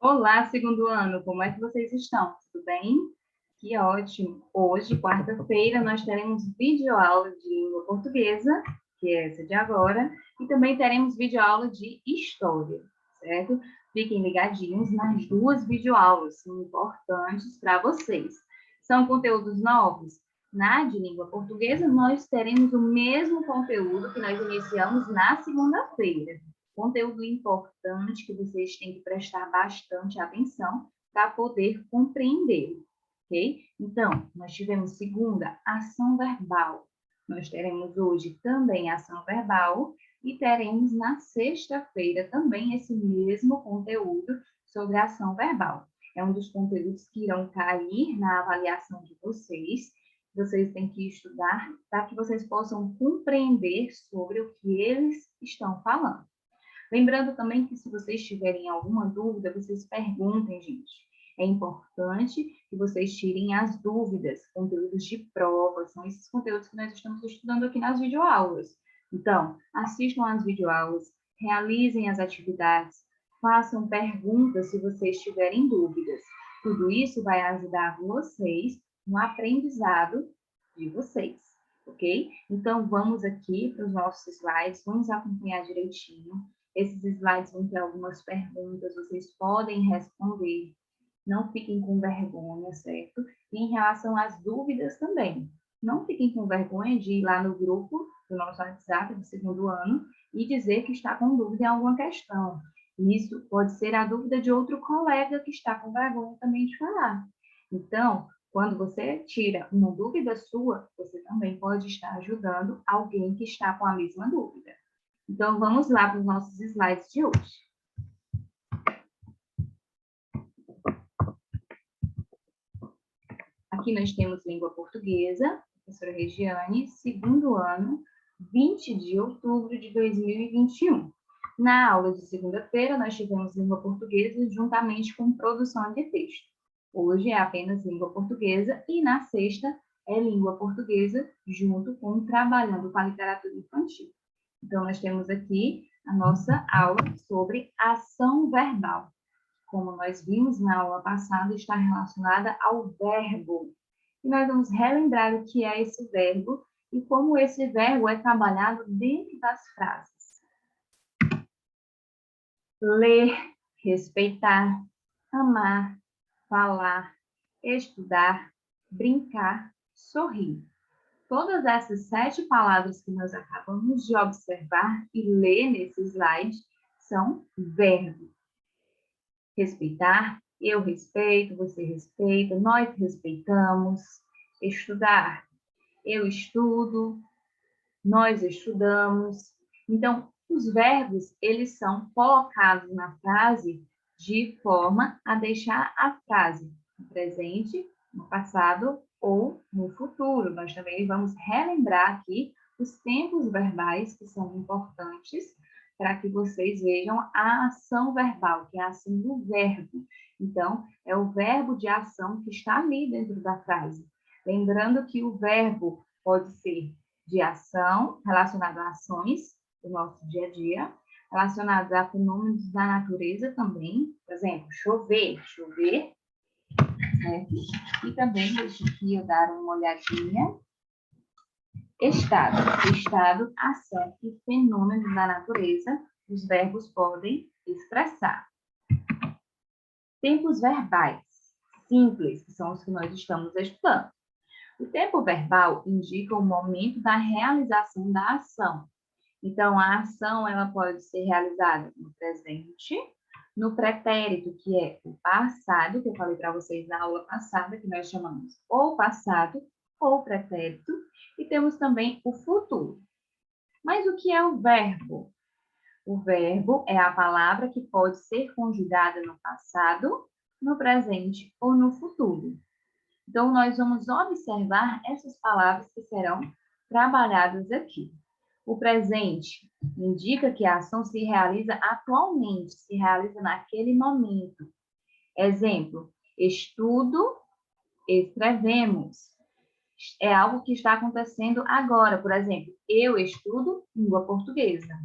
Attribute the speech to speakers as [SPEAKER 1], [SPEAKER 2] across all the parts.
[SPEAKER 1] Olá, segundo ano, como é que vocês estão? Tudo bem? Que ótimo! Hoje, quarta-feira, nós teremos videoaula de língua portuguesa, que é essa de agora, e também teremos videoaula de história, certo? Fiquem ligadinhos nas duas videoaulas, são importantes para vocês. São conteúdos novos? Na de língua portuguesa, nós teremos o mesmo conteúdo que nós iniciamos na segunda-feira. Conteúdo importante que vocês têm que prestar bastante atenção para poder compreender, ok? Então, nós tivemos segunda, ação verbal. Nós teremos hoje também ação verbal e teremos na sexta-feira também esse mesmo conteúdo sobre ação verbal. É um dos conteúdos que irão cair na avaliação de vocês. Vocês têm que estudar para que vocês possam compreender sobre o que eles estão falando. Lembrando também que se vocês tiverem alguma dúvida, vocês perguntem, gente. É importante que vocês tirem as dúvidas, conteúdos de prova, são esses conteúdos que nós estamos estudando aqui nas videoaulas. Então, assistam às videoaulas, realizem as atividades, façam perguntas se vocês tiverem dúvidas. Tudo isso vai ajudar vocês no aprendizado de vocês, ok? Então, vamos aqui para os nossos slides, vamos acompanhar direitinho. Esses slides vão ter algumas perguntas, vocês podem responder. Não fiquem com vergonha, certo? E em relação às dúvidas também. Não fiquem com vergonha de ir lá no grupo do nosso WhatsApp do segundo ano e dizer que está com dúvida em alguma questão. Isso pode ser a dúvida de outro colega que está com vergonha também de falar. Então, quando você tira uma dúvida sua, você também pode estar ajudando alguém que está com a mesma dúvida. Então, vamos lá para os nossos slides de hoje. Aqui nós temos língua portuguesa, professora Regiane, segundo ano, 20 de outubro de 2021. Na aula de segunda-feira, nós tivemos língua portuguesa juntamente com produção de texto. Hoje é apenas língua portuguesa e na sexta é língua portuguesa junto com trabalhando com a literatura infantil. Então, nós temos aqui a nossa aula sobre ação verbal. Como nós vimos na aula passada, está relacionada ao verbo. E nós vamos relembrar o que é esse verbo e como esse verbo é trabalhado dentro das frases. Ler, respeitar, amar, falar, estudar, brincar, sorrir. Todas essas 7 palavras que nós acabamos de observar e ler nesse slide são verbo. Respeitar, eu respeito, você respeita, nós respeitamos. Estudar, eu estudo, nós estudamos. Então, os verbos, eles são colocados na frase de forma a deixar a frase no presente, no passado ou no futuro. Nós também vamos relembrar aqui os tempos verbais que são importantes para que vocês vejam a ação verbal, que é a ação do verbo. Então, é o verbo de ação que está ali dentro da frase. Lembrando que o verbo pode ser de ação, relacionado a ações do nosso dia a dia, relacionados a fenômenos da natureza também, por exemplo, chover, certo? E também, deixa aqui eu dar uma olhadinha, estado, ação e fenômenos da natureza, os verbos podem expressar. Tempos verbais, simples, que são os que nós estamos estudando. O tempo verbal indica o momento da realização da ação. Então, a ação ela pode ser realizada no presente, no pretérito, que é o passado, que eu falei para vocês na aula passada, que nós chamamos ou passado ou pretérito, e temos também o futuro. Mas o que é o verbo? O verbo é a palavra que pode ser conjugada no passado, no presente ou no futuro. Então, nós vamos observar essas palavras que serão trabalhadas aqui. O presente indica que a ação se realiza atualmente, se realiza naquele momento. Exemplo, estudo, escrevemos. É algo que está acontecendo agora. Por exemplo, eu estudo língua portuguesa.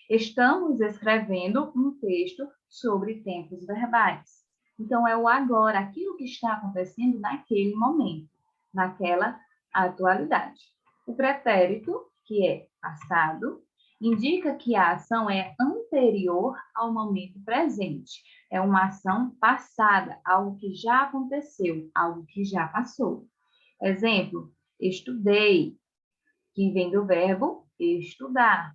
[SPEAKER 1] Estamos escrevendo um texto sobre tempos verbais. Então, é o agora, aquilo que está acontecendo naquele momento, naquela atualidade. O pretérito, que é passado, indica que a ação é anterior ao momento presente. É uma ação passada, algo que já aconteceu, algo que já passou. Exemplo, estudei, que vem do verbo estudar.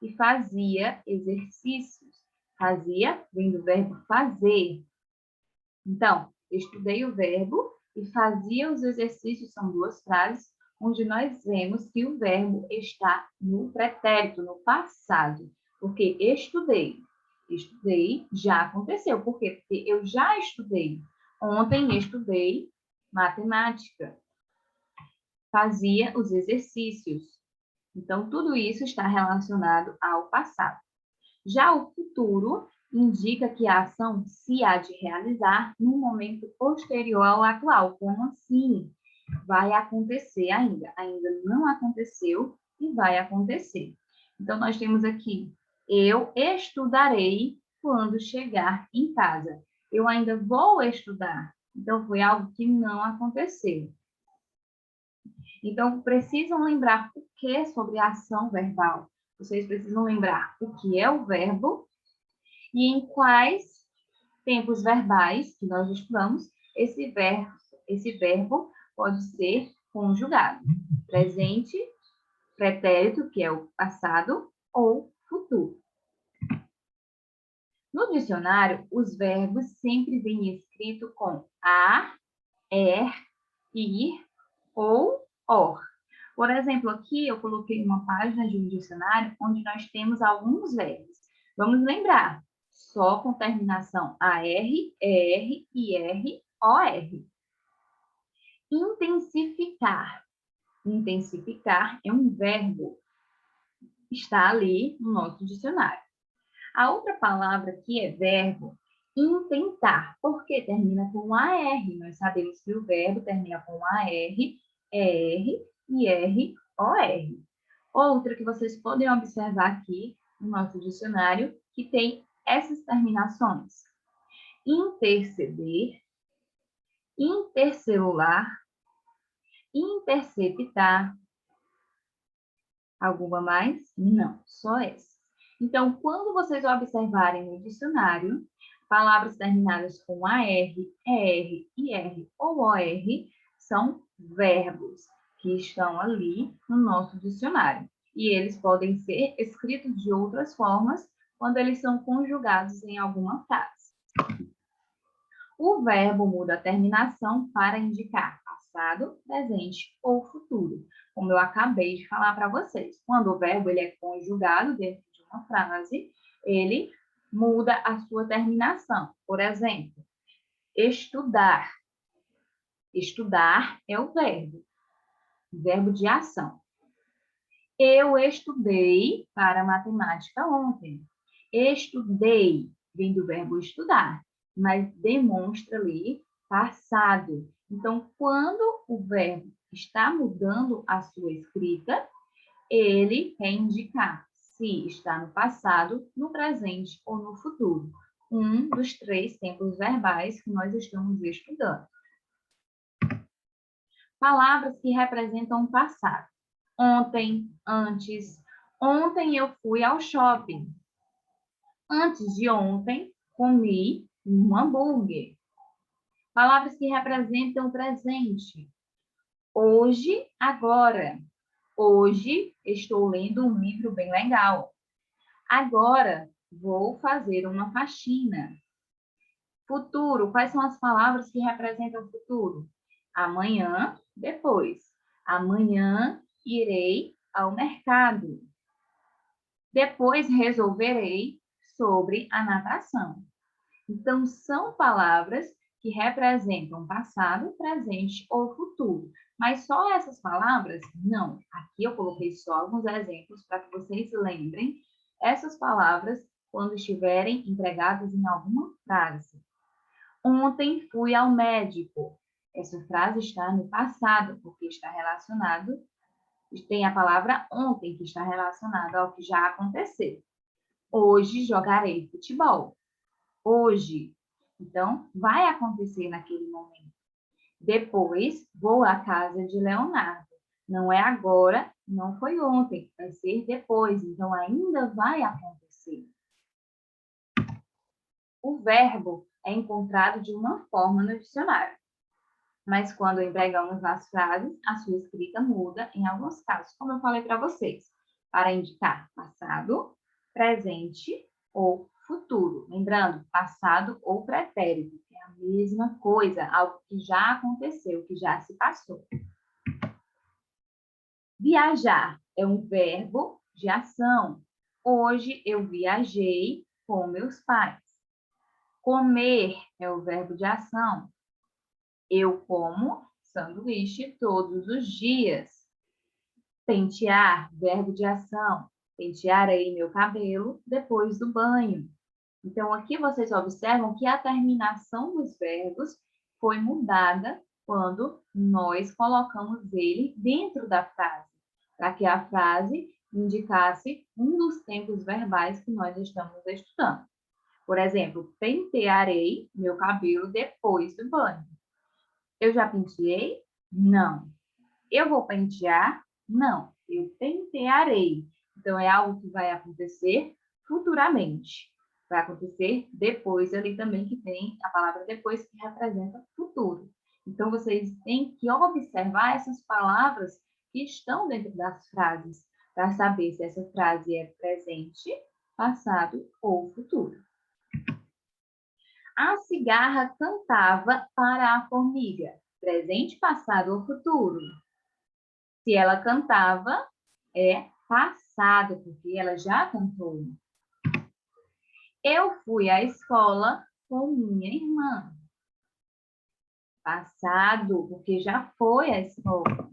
[SPEAKER 1] E fazia exercícios. Fazia vem do verbo fazer. Então, estudei o verbo e fazia os exercícios, são duas frases, onde nós vemos que o verbo está no pretérito, no passado. Porque estudei. Estudei já aconteceu. Por quê? Porque eu já estudei. Ontem estudei matemática. Fazia os exercícios. Então, tudo isso está relacionado ao passado. Já o futuro indica que a ação se há de realizar no momento posterior ao atual. Como assim? Vai acontecer ainda. Ainda não aconteceu e vai acontecer. Então, nós temos aqui, eu estudarei quando chegar em casa. Eu ainda vou estudar. Então, foi algo que não aconteceu. Então, precisam lembrar o que sobre a ação verbal. Vocês precisam lembrar o que é o verbo e em quais tempos verbais que nós estudamos esse verbo pode ser conjugado. Presente, pretérito, que é o passado, ou futuro. No dicionário, os verbos sempre vêm escrito com a, ir ou or. Por exemplo, aqui eu coloquei uma página de um dicionário onde nós temos alguns verbos. Vamos lembrar, só com terminação AR, ER, IR, OR. Intensificar. Intensificar é um verbo. Está ali no nosso dicionário. A outra palavra que é verbo, intentar, porque termina com AR. Nós sabemos que o verbo termina com AR, ER, IR, OR. Outra que vocês podem observar aqui no nosso dicionário, que tem essas terminações. Interceder, intercelular, interceptar. Alguma mais? Não, só essa. Então, quando vocês observarem no dicionário, palavras terminadas com AR, ER, IR ou OR são verbos que estão ali no nosso dicionário. E eles podem ser escritos de outras formas quando eles são conjugados em alguma frase. O verbo muda a terminação para indicar passado, presente ou futuro, como eu acabei de falar para vocês. Quando o verbo ele é conjugado dentro de uma frase, ele muda a sua terminação. Por exemplo, estudar. Estudar é o verbo de ação. Eu estudei para matemática ontem. Estudei vem do verbo estudar, mas demonstra ali passado. Então, quando o verbo está mudando a sua escrita, ele quer indicar se está no passado, no presente ou no futuro. Um dos 3 tempos verbais que nós estamos estudando. Palavras que representam o passado. Ontem, antes. Ontem eu fui ao shopping. Antes de ontem, comi um hambúrguer. Palavras que representam o presente. Hoje, agora. Hoje, estou lendo um livro bem legal. Agora, vou fazer uma faxina. Futuro. Quais são as palavras que representam o futuro? Amanhã, depois. Amanhã, irei ao mercado. Depois, resolverei sobre a natação. Então, são palavras que representam passado, presente ou futuro. Mas só essas palavras? Não. Aqui eu coloquei só alguns exemplos para que vocês lembrem essas palavras quando estiverem empregadas em alguma frase. Ontem fui ao médico. Essa frase está no passado, porque está relacionado, tem a palavra ontem, que está relacionada ao que já aconteceu. Hoje jogarei futebol. Hoje. Então, vai acontecer naquele momento. Depois, vou à casa de Leonardo. Não é agora, não foi ontem, vai ser depois. Então, ainda vai acontecer. O verbo é encontrado de uma forma no dicionário. Mas quando empregamos nas frases, a sua escrita muda em alguns casos, como eu falei para vocês, para indicar passado, presente ou futuro. Lembrando, passado ou pretérito, que é a mesma coisa, algo que já aconteceu, que já se passou. Viajar é um verbo de ação. Hoje eu viajei com meus pais. Comer é o verbo de ação. Eu como sanduíche todos os dias. Pentear, verbo de ação. Pentearei meu cabelo depois do banho. Então, aqui vocês observam que a terminação dos verbos foi mudada quando nós colocamos ele dentro da frase, para que a frase indicasse um dos tempos verbais que nós estamos estudando. Por exemplo, pentearei meu cabelo depois do banho. Eu já penteei? Não. Eu vou pentear? Não. Eu pentearei. Então, é algo que vai acontecer futuramente. Vai acontecer depois ali também, que tem a palavra depois, que representa futuro. Então, vocês têm que observar essas palavras que estão dentro das frases, para saber se essa frase é presente, passado ou futuro. A cigarra cantava para a formiga. Presente, passado ou futuro? Se ela cantava, é passado, porque ela já cantou. Eu fui à escola com minha irmã. Passado, porque já foi à escola.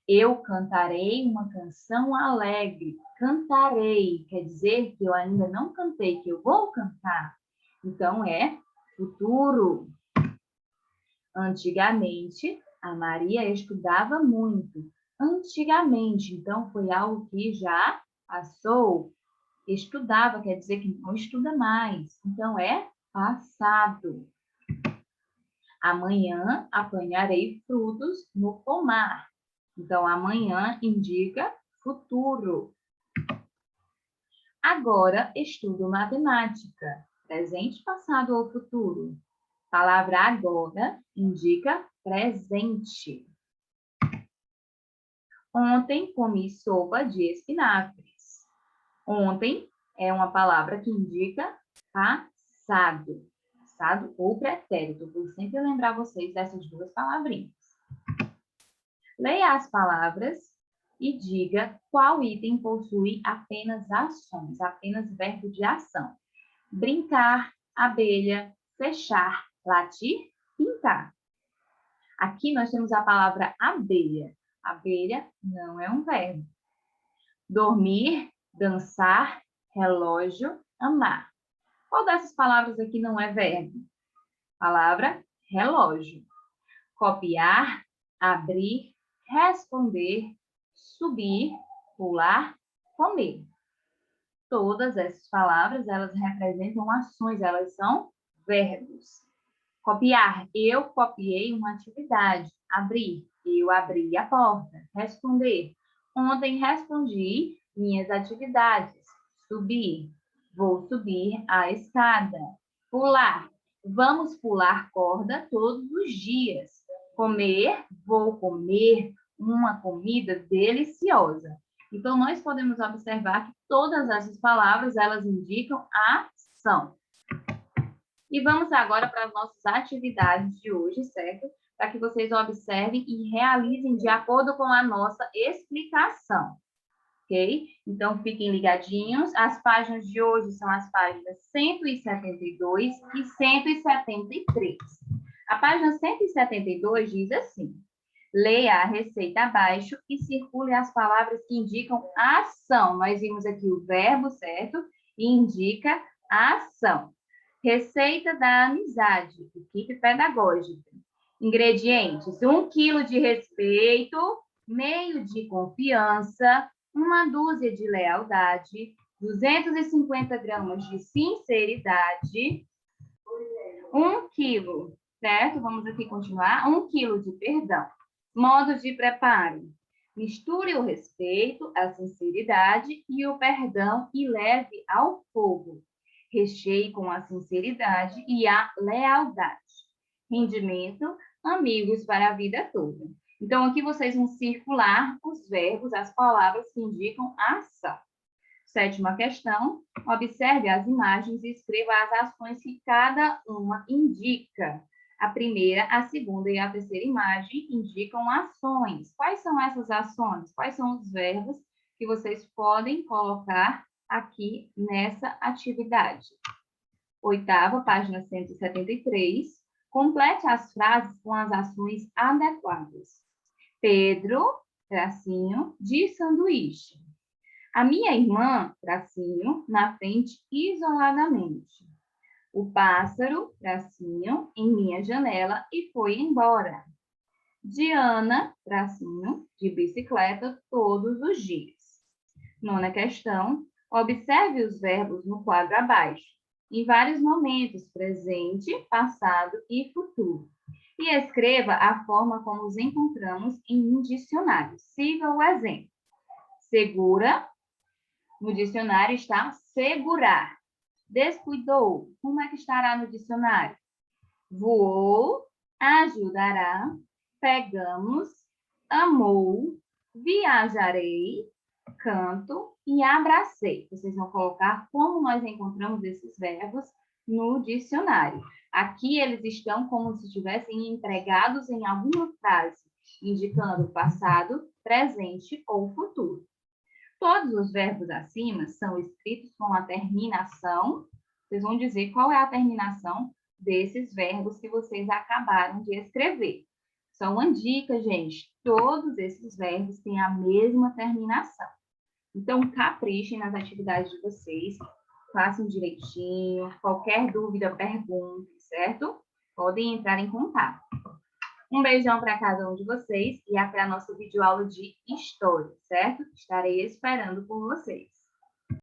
[SPEAKER 1] Eu cantarei uma canção alegre. Cantarei, quer dizer que eu ainda não cantei, que eu vou cantar. Então, é futuro. Antigamente, a Maria estudava muito. Antigamente, então, foi algo que já passou. Estudava quer dizer que não estuda mais. Então, é passado. Amanhã apanharei frutos no pomar. Então, amanhã indica futuro. Agora estudo matemática. Presente, passado ou futuro? Palavra agora indica presente. Ontem comi sopa de espinafres. Ontem é uma palavra que indica passado. Passado ou pretérito. Vou sempre lembrar vocês dessas duas palavrinhas. Leia as palavras e diga qual item possui apenas ações, apenas verbo de ação. Brincar, abelha, fechar, latir, pintar. Aqui nós temos a palavra abelha. Abelha não é um verbo. Dormir, dançar, relógio, amar. Qual dessas palavras aqui não é verbo? Palavra relógio. Copiar, abrir, responder, subir, pular, comer. Todas essas palavras, elas representam ações, elas são verbos. Copiar, eu copiei uma atividade. Abrir, eu abri a porta. Responder, ontem respondi minhas atividades. Subir, vou subir a escada. Pular, vamos pular corda todos os dias. Comer, vou comer uma comida deliciosa. Então, nós podemos observar que todas essas palavras, elas indicam ação. E vamos agora para as nossas atividades de hoje, certo? Para que vocês observem e realizem de acordo com a nossa explicação, ok? Então, fiquem ligadinhos. As páginas de hoje são as páginas 172 e 173. A página 172 diz assim: leia a receita abaixo e circule as palavras que indicam a ação. Nós vimos aqui o verbo, certo? E indica a ação. Receita da amizade, equipe pedagógica. Ingredientes: 1 quilo de respeito, meio de confiança, 1 dúzia de lealdade, 250 gramas de sinceridade, 1 quilo, certo? Vamos aqui continuar. 1 quilo de perdão. Modo de preparo. Misture o respeito, a sinceridade e o perdão e leve ao fogo. Recheie com a sinceridade e a lealdade. Rendimento, amigos para a vida toda. Então, aqui vocês vão circular os verbos, as palavras que indicam a ação. 7ª questão, observe as imagens e escreva as ações que cada uma indica. A primeira, a segunda e a terceira imagem indicam ações. Quais são essas ações? Quais são os verbos que vocês podem colocar aqui nessa atividade? 8ª, página 173. Complete as frases com as ações adequadas. Pedro, tracinho, de sanduíche. A minha irmã, tracinho, na frente isoladamente. O pássaro, tracinho, em minha janela e foi embora. Diana, tracinho, de bicicleta todos os dias. 9ª questão, observe os verbos no quadro abaixo, em vários momentos, presente, passado e futuro. E escreva a forma como os encontramos em um dicionário. Siga o exemplo. Segura, no dicionário está segurar. Descuidou, como é que estará no dicionário? Voou, ajudará, pegamos, amou, viajarei, canto e abracei. Vocês vão colocar como nós encontramos esses verbos no dicionário. Aqui eles estão como se estivessem empregados em alguma frase, indicando passado, presente ou futuro. Todos os verbos acima são escritos com a terminação. Vocês vão dizer qual é a terminação desses verbos que vocês acabaram de escrever. Só uma dica, gente. Todos esses verbos têm a mesma terminação. Então, caprichem nas atividades de vocês. Façam direitinho. Qualquer dúvida, perguntem, certo? Podem entrar em contato. Um beijão para cada um de vocês e até a nossa videoaula de história, certo? Estarei esperando por vocês.